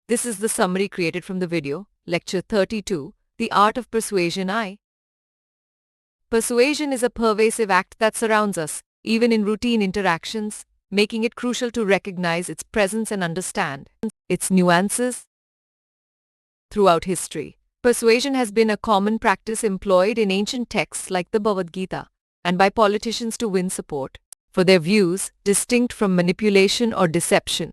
This is the summary created from the video, Lecture 32, The Art of Persuasion I. Persuasion is a pervasive act that surrounds us, even in routine interactions, making it crucial to recognize its presence and understand its nuances. Throughout history, persuasion has been a common practice employed in ancient texts like the Bhagavad Gita, and by politicians to win support for their views, distinct from manipulation or deception.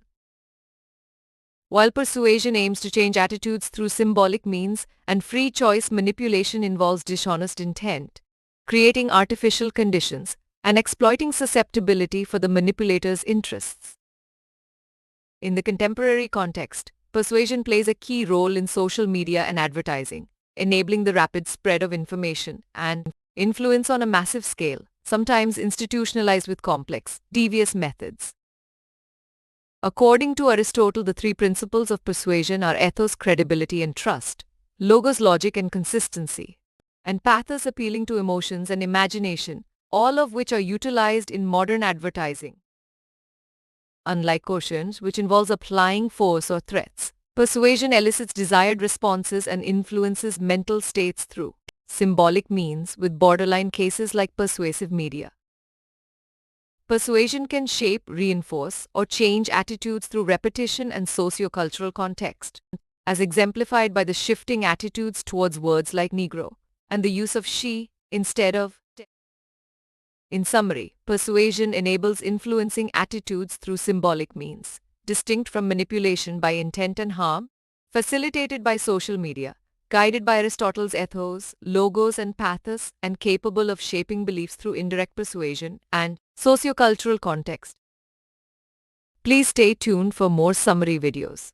While persuasion aims to change attitudes through symbolic means and free choice, manipulation involves dishonest intent, creating artificial conditions and exploiting susceptibility for the manipulator's interests. In the contemporary context, persuasion plays a key role in social media and advertising, enabling the rapid spread of information and influence on a massive scale, sometimes institutionalized with complex, devious methods. According to Aristotle, the three principles of persuasion are ethos, credibility and trust, logos, logic and consistency, and pathos, appealing to emotions and imagination, all of which are utilized in modern advertising. Unlike coercion, which involves applying force or threats, persuasion elicits desired responses and influences mental states through symbolic means, with borderline cases like persuasive media. Persuasion can shape, reinforce, or change attitudes through repetition and socio-cultural context, as exemplified by the shifting attitudes towards words like Negro and the use of she instead of de. In summary, persuasion enables influencing attitudes through symbolic means, distinct from manipulation by intent and harm, facilitated by social media, guided by Aristotle's ethos, logos and pathos, and capable of shaping beliefs through indirect persuasion and sociocultural context. Please stay tuned for more summary videos.